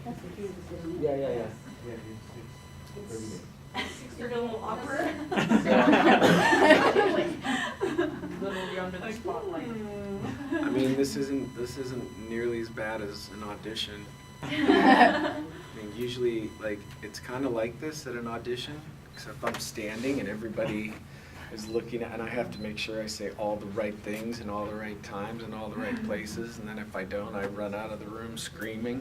That's the cutest, isn't it? Yeah. Yeah, it's 30 days. You're a little awkward. Literally under the spotlight. I mean, this isn't nearly as bad as an audition. I mean, usually, like, it's kind of like this at an audition, except I'm standing and everybody is looking at, and I have to make sure I say all the right things in all the right times and all the right places, and then if I don't, I run out of the room screaming.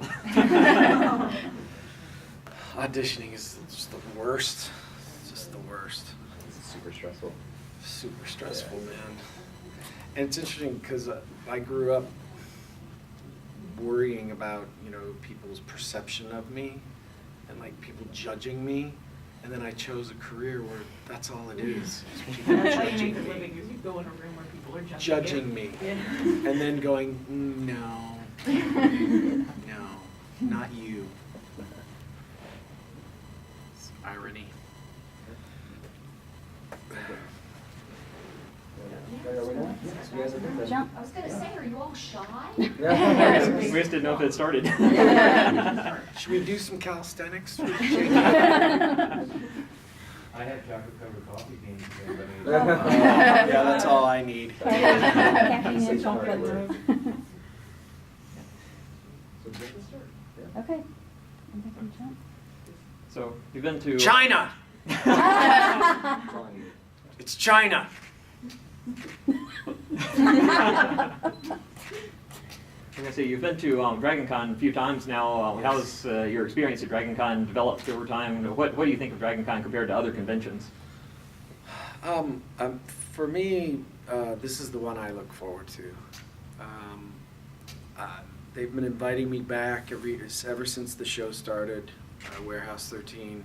Auditioning is just the worst. It's just the worst. It's super stressful. Super stressful, man. And it's interesting because I grew up worrying about, you know, people's perception of me and like people judging me. And then I chose a career where that's all it is people That's how you judging make a me. living, is you go in a room where people are Judging me. Yeah. And then going, no, no, not you. It's irony. Jump. I was gonna say, are you all shy? We just didn't know if it started. Should we do some calisthenics? I had chocolate covered coffee beans today, but Yeah, that's all I need. Caffeine and chocolate. So just a start. Yeah. Okay. I'm thinking jump. So you've been to China! That's all I needed. It's China! I'm gonna say you've been to Dragon Con a few times now. How's your experience at Dragon Con developed over time? What do you think of Dragon Con compared to other conventions? For me, this is the one I look forward to. They've been inviting me back ever since the show started, Warehouse 13.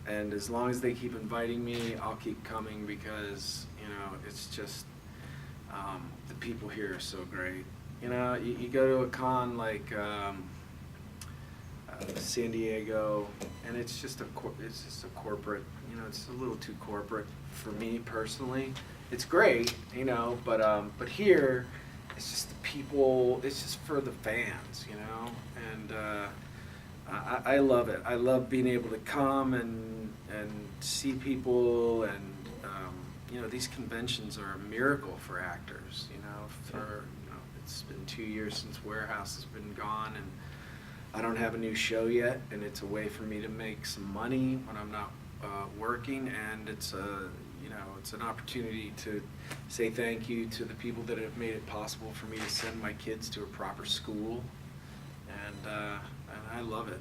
And as long as they keep inviting me, I'll keep coming because, you know, it's just, the people here are so great. You know, you go to a con like San Diego, and it's just a corporate, you know, it's a little too corporate for me personally. It's great, you know, but here, it's just the people, it's just for the fans, you know, and I love it. I love being able to come and see people, and you know, these conventions are a miracle for actors. You know, it's been 2 years since Warehouse has been gone, and I don't have a new show yet, and it's a way for me to make some money when I'm not working, and it's it's an opportunity to say thank you to the people that have made it possible for me to send my kids to a proper school, and I love it.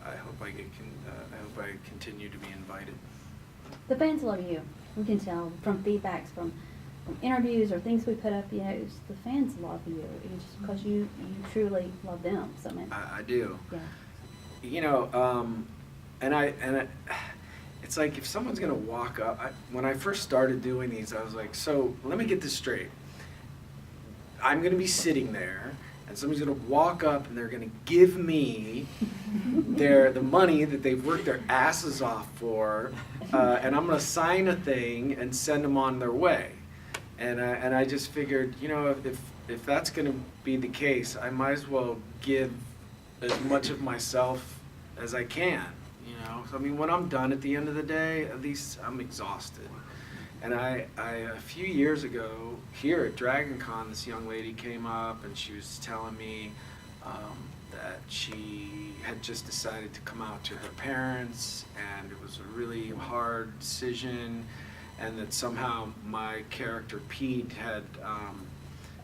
I hope I hope I continue to be invited. The fans love you. We can tell from feedbacks, from interviews or things we put up. You know, the fans love you. It's just because you truly love them. So man, I do. yeah. You know, it's like if someone's gonna walk up. When I first started doing these, I was like, so let me get this straight. I'm gonna be sitting there, and somebody's gonna walk up, and they're gonna give me the money that they've worked their asses off for, and I'm gonna sign a thing and send them on their way. And I just figured, you know, if that's gonna be the case, I might as well give as much of myself as I can. You know, so I mean, when I'm done at the end of the day, at least I'm exhausted. And I a few years ago here at Dragon Con, this young lady came up and she was telling me that she had just decided to come out to her parents, and it was a really hard decision, and that somehow my character Pete had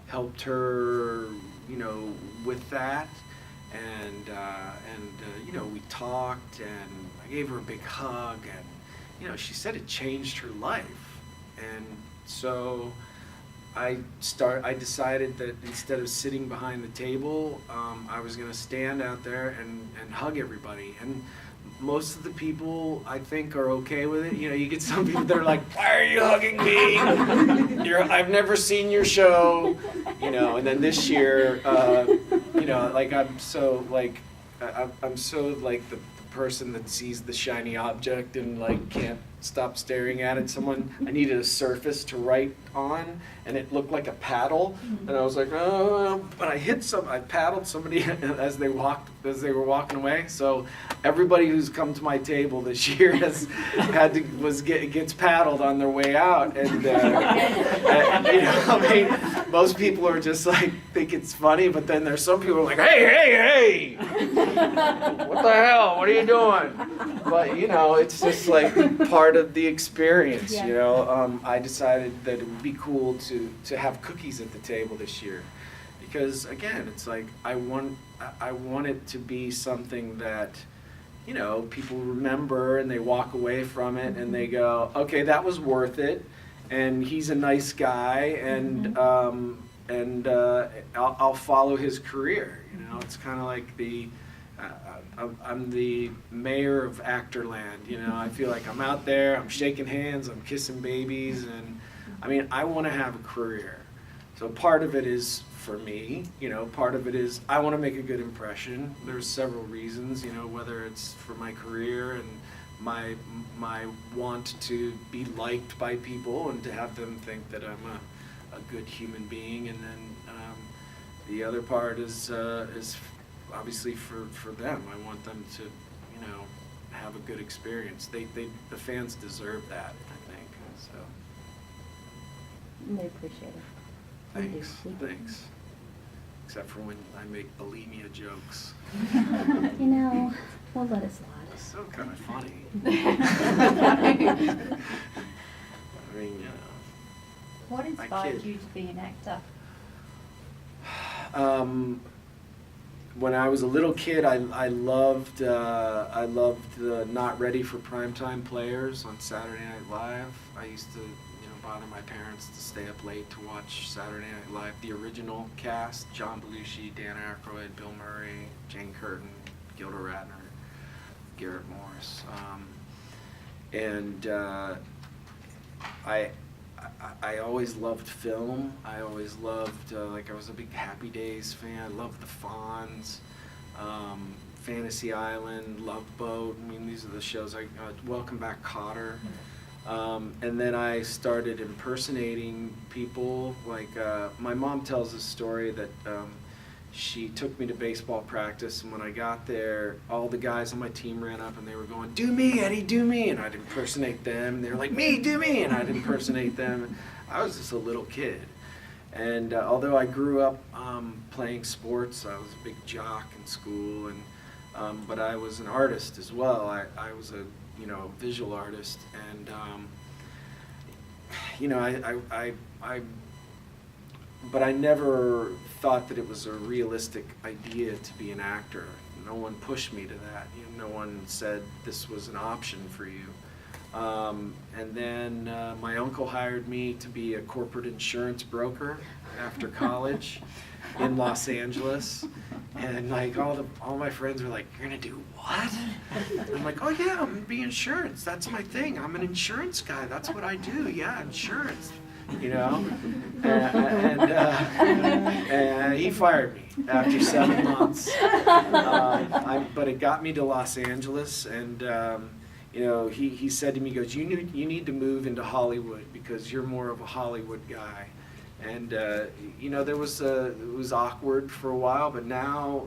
helped her, you know, with that. And you know, we talked, and I gave her a big hug, and you know, she said it changed her life. And so I decided that instead of sitting behind the table, I was going to stand out there and hug everybody. And most of the people, I think, are okay with it. You know, you get some people that are like, "Why are you hugging me? I've never seen your show." You know, and then this year, you know, like I'm so like the person that sees the shiny object and like can't stopped staring at it. I needed a surface to write on, and it looked like a paddle. And I was like, oh, but I paddled somebody as they were walking away. So everybody who's come to my table this year gets paddled on their way out. And, most people are just like, think it's funny, but then there's some people who are like, hey, what the hell, what are you doing? But, it's just like part of the experience, I decided that it would be cool to have cookies at the table this year. Because, again, it's like, I want it to be something that, people remember and they walk away from it and they go, okay, that was worth it. And he's a nice guy, and I'll follow his career. It's kind of like I'm the mayor of Actorland. I feel like I'm out there, I'm shaking hands, I'm kissing babies, and I want to have a career. So part of it is for me, part of it is I want to make a good impression. There's several reasons, whether it's for my career and my want to be liked by people and to have them think that I'm a good human being, and then the other part is obviously for them. I want them to have a good experience. The fans deserve that, I think. So They appreciate it. thanks. Except for when I make bulimia jokes. We'll let it slide. So kind of funny. What kid. inspired you to be an actor? When I was a little kid, I loved the Not Ready for Primetime Players on Saturday Night Live. I used to bother my parents to stay up late to watch Saturday Night Live. The original cast: John Belushi, Dan Aykroyd, Bill Murray, Jane Curtin, Gilda Radner, Garrett Morris, and I always loved film. I always loved I was a big Happy Days fan. I loved the Fonz, Fantasy Island, Love Boat. These are the shows. Welcome Back, Kotter. And then I started impersonating people. Like my mom tells a story that she took me to baseball practice, and when I got there, all the guys on my team ran up and they were going, "Do me, Eddie, do me," and I'd impersonate them. And they were like, "Me, do me," and I'd impersonate them. I was just a little kid. And although I grew up playing sports, I was a big jock in school, and but I was an artist as well. I was a visual artist, and but I never thought that it was a realistic idea to be an actor. No one pushed me to that. No one said this was an option for you. And then my uncle hired me to be a corporate insurance broker after college in Los Angeles. And like all my friends were like, "You're gonna do what?" And I'm like, "Oh yeah, I'm gonna be insurance. That's my thing. I'm an insurance guy. That's what I do. Yeah, insurance." And he fired me after 7 months. But it got me to Los Angeles, and he said to me, he goes, "You need to move into Hollywood because you're more of a Hollywood guy." And it was awkward for a while, but now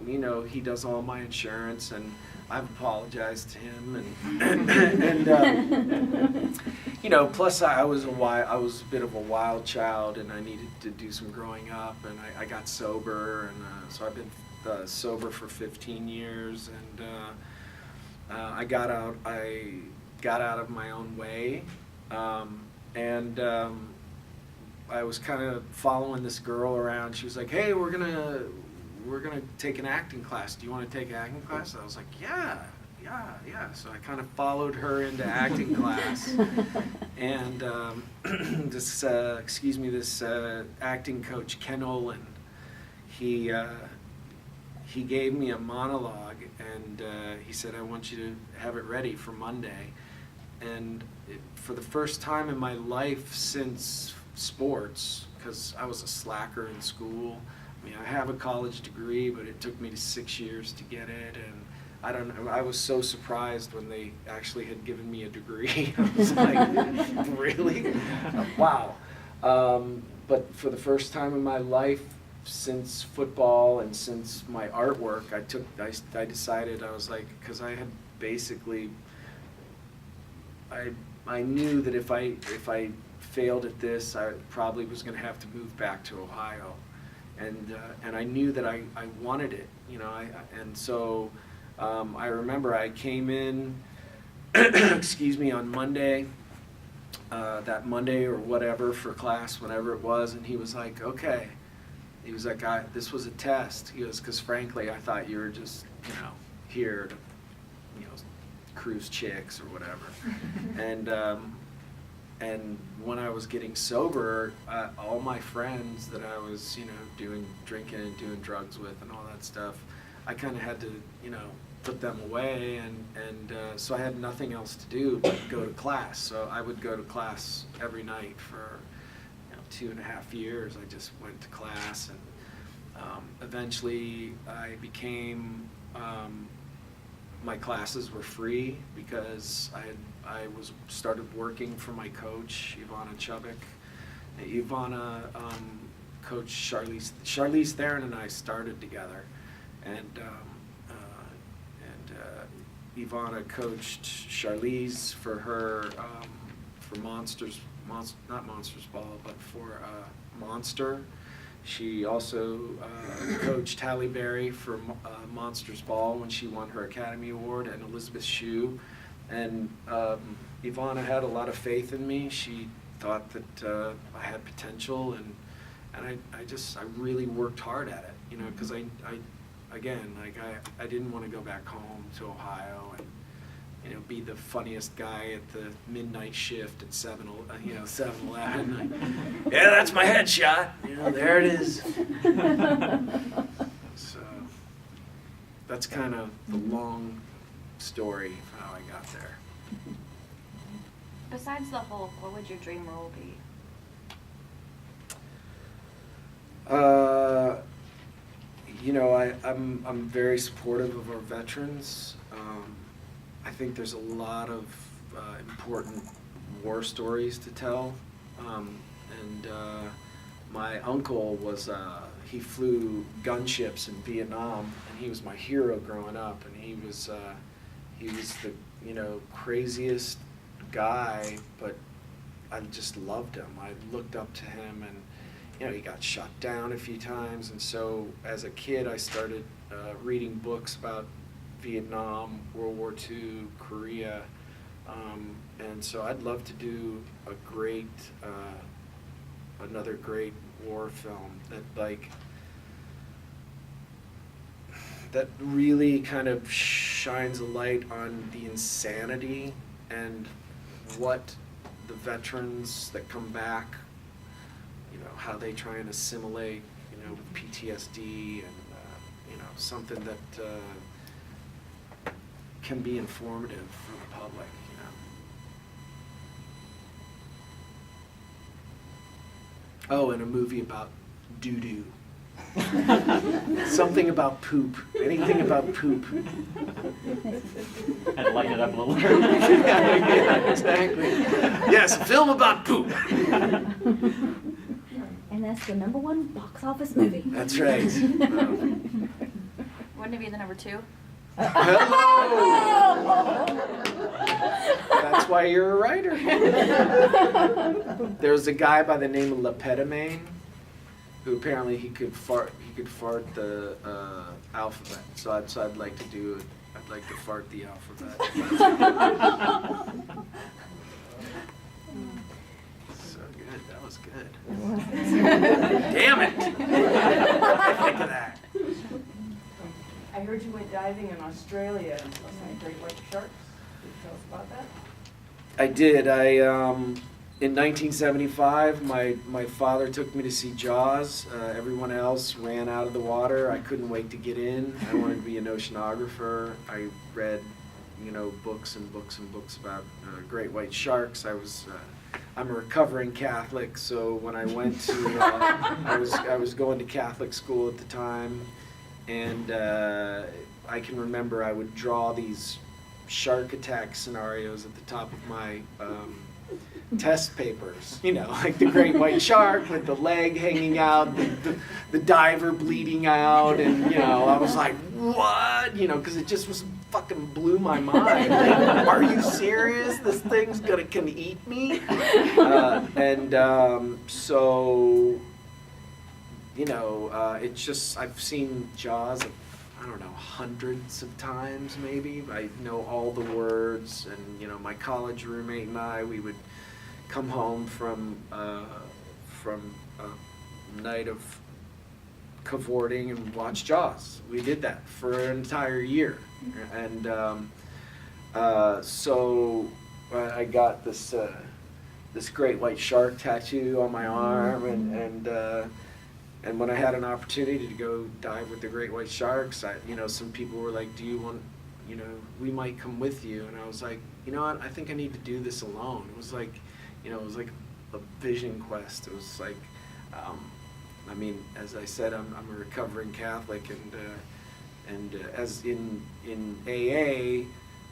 he does all my insurance, and I've apologized to him, and plus I was a bit of a wild child, and I needed to do some growing up, and I got sober, and so I've been sober for 15 years, and I got out of my own way, and I was kind of following this girl around. She was like, "Hey, we're gonna take an acting class. Do you want to take an acting class?" I was like, yeah. So I kind of followed her into acting class, and this acting coach, Ken Olin, he gave me a monologue, and he said, "I want you to have it ready for Monday." And for the first time in my life since sports, because I was a slacker in school. I have a college degree, but it took me 6 years to get it, and I don't know, I was so surprised when they actually had given me a degree. I was like, really? Wow. But for the first time in my life, since football and since my artwork, I decided, I was like, because I had basically, I knew that if I failed at this, I probably was going to have to move back to Ohio, and I knew that I wanted it, you know. And so I remember I came in, excuse me, on Monday, that Monday or whatever for class, whenever it was, and he was like, okay. He was like, this was a test. He goes, because frankly, I thought you were just, you know, here to, you know, cruise chicks or whatever. And when I was getting sober, all my friends that I was, you know, drinking and doing drugs with and all that stuff, I kind of had to, you know, put them away, and so I had nothing else to do but go to class. So I would go to class every night for 2.5 years. I just went to class, and eventually I became, my classes were free because I started working for my coach, Ivana Chubbuck. Ivana coached Charlize Theron and I started together, and Ivana coached Charlize for her for not Monsters Ball, but for Monster. She also coached Halle Berry for Monsters Ball when she won her Academy Award, and Elizabeth Shue. And Ivana had a lot of faith in me. She thought that I had potential, and I really worked hard at it, you know, because I didn't want to go back home to Ohio and, you know, be the funniest guy at the midnight shift at 7-Eleven. Yeah, that's my headshot. You know, there it is. So that's kind of the long story of how I got there. Besides the Hulk, what would your dream role be? You know, I'm very supportive of our veterans. I think there's a lot of important war stories to tell. My uncle was, he flew gunships in Vietnam, and he was my hero growing up, and he was the, you know, craziest guy, but I just loved him. I looked up to him, and, you know, he got shot down a few times, and so as a kid I started reading books about Vietnam, World War II, Korea, and so I'd love to do a great, another great war film that really kind of shines a light on the insanity and what the veterans that come back, you know, how they try and assimilate, you know, with PTSD, and you know, something that can be informative for the public, you know. Oh, and a movie about doo-doo. Something about poop. Anything about poop. Had to lighten it up a little. Yeah, exactly. Yes, a film about poop. And that's the #1 box office movie. That's right. Wouldn't it be the number 2? Hello! That's why you're a writer. There was a guy by the name of Lepetamain who apparently he could fart the alphabet. So I'd like to do it. I'd like to fart the alphabet. So good. That was good. Damn it! What did I think of that? I heard you went diving in Australia and saw some great white sharks. Can you tell us about that? I did. In 1975, my father took me to see Jaws. Everyone else ran out of the water. I couldn't wait to get in. I wanted to be an oceanographer. I read, you know, books and books and books about great white sharks. I'm a recovering Catholic, so when I went to, I was going to Catholic school at the time, And I can remember I would draw these shark attack scenarios at the top of my test papers, you know, like the great white shark with the leg hanging out, the diver bleeding out, and, you know, I was like, what? You know, because it just was fucking blew my mind. Like, are you serious? This thing's can eat me? So, you know, it's just, I've seen Jaws, I don't know, hundreds of times maybe. I know all the words, and, you know, my college roommate and I, we would come home from a night of cavorting and watch Jaws. We did that for an entire year. And so I got this great white shark tattoo on my arm, and when I had an opportunity to go dive with the great white sharks, you know, some people were like, do you want, you know, we might come with you. And I was like, you know what, I think I need to do this alone. It was like, you know, it was like a vision quest. It was like, I mean, as I said, I'm a recovering Catholic, and as in AA,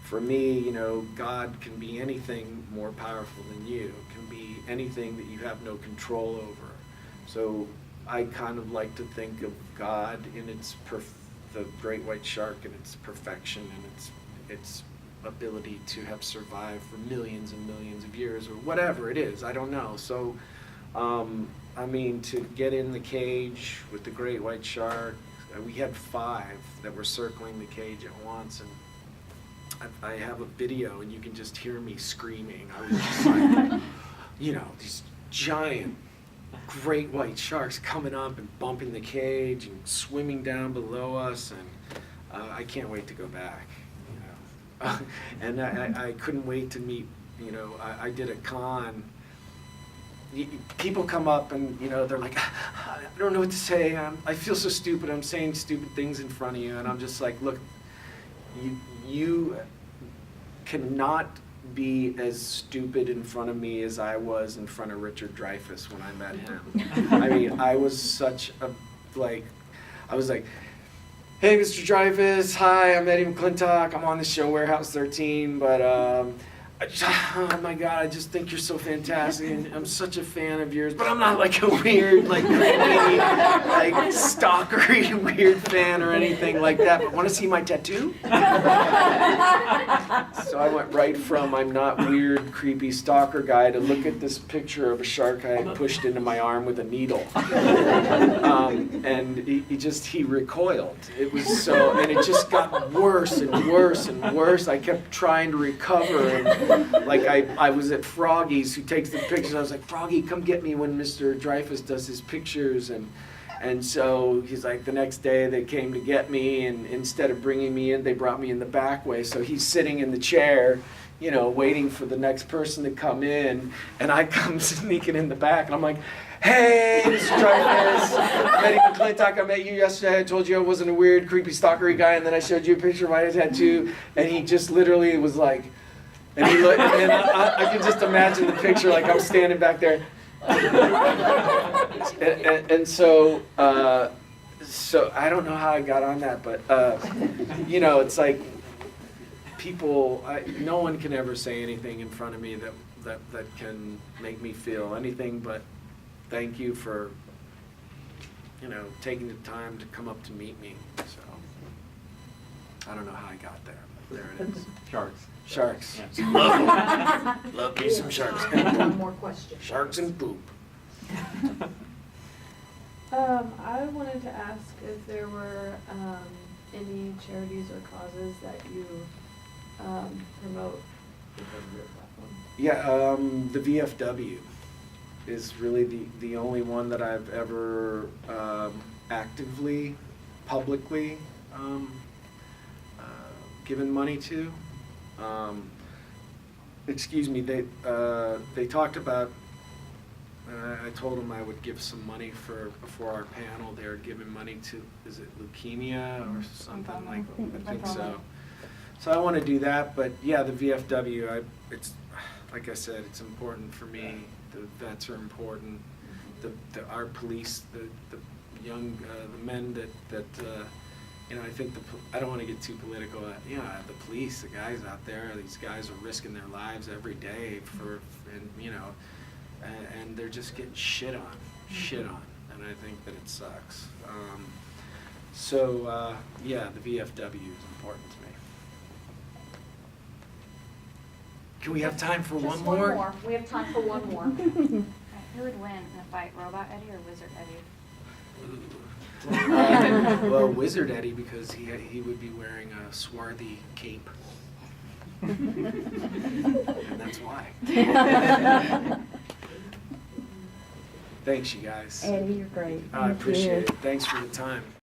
for me, you know, God can be anything more powerful than you. It can be anything that you have no control over. So I kind of like to think of God in the great white shark and its perfection and its ability to have survived for millions and millions of years, or whatever it is, I don't know. So, I mean, to get in the cage with the great white shark, we had 5 that were circling the cage at once, and I have a video, and you can just hear me screaming. I was just like, you know, these giant great white sharks coming up and bumping the cage and swimming down below us, and I can't wait to go back. And I couldn't wait to meet, you know, I did a con. People come up and, you know, they're like, I don't know what to say. I feel so stupid. I'm saying stupid things in front of you. And I'm just like, look, you cannot be as stupid in front of me as I was in front of Richard Dreyfuss when I met him. I mean, I was like, hey, Mr. Dreyfuss, hi, I'm Eddie McClintock. I'm on the show Warehouse 13, but oh my God, I just think you're so fantastic, and I'm such a fan of yours, but I'm not like a weird, like creepy, like stalkery weird fan or anything like that, but want to see my tattoo? So I went right from I'm not weird, creepy stalker guy to look at this picture of a shark I had pushed into my arm with a needle. And he recoiled. It was so, and it just got worse and worse and worse. I kept trying to recover, and like I was at Froggy's, who takes the pictures. I was like, Froggy, come get me when Mr. Dreyfuss does his pictures. And so he's like, the next day they came to get me, and instead of bringing me in, they brought me in the back way. So he's sitting in the chair, you know, waiting for the next person to come in, and I come sneaking in the back, and I'm like, hey, Mr. Dreyfuss, I'm Eddie McClintock. I met you yesterday. I told you I wasn't a weird, creepy, stalkery guy, and then I showed you a picture of my tattoo, and he just literally was like, and he looked, and I can just imagine the picture, like I'm standing back there, and so I don't know how I got on that, but you know, it's like people, no one can ever say anything in front of me that can make me feel anything but thank you for, you know, taking the time to come up to meet me. So I don't know how I got there, but there it is. Sharks. Sharks. Yeah. Love me some sharks. One more question. Sharks and poop. I wanted to ask if there were any charities or causes that you promote because of your platform. Yeah, the VFW is really the only one that I've ever actively, publicly given money to. Excuse me, they talked about, I told them I would give some money before our panel. They were giving money to, is it leukemia or something like that? I think so. So I want to do that, but yeah, the VFW, it's, like I said, it's important for me. The vets are important. Our police, the young, the men that you know, I think I don't want to get too political. You know, the police, the guys out there, these guys are risking their lives every day and you know, and they're just getting shit on, and I think that it sucks. Yeah, the VFW is important to me. Can we have time for one more? We have time for one more. Okay, who would win in a fight, Robot Eddie or Wizard Eddie? Well, Wizard Eddie, because he would be wearing a swarthy cape. And that's why. Thanks, you guys. Eddie, you're great. I Thank appreciate you. it. Thanks for the time.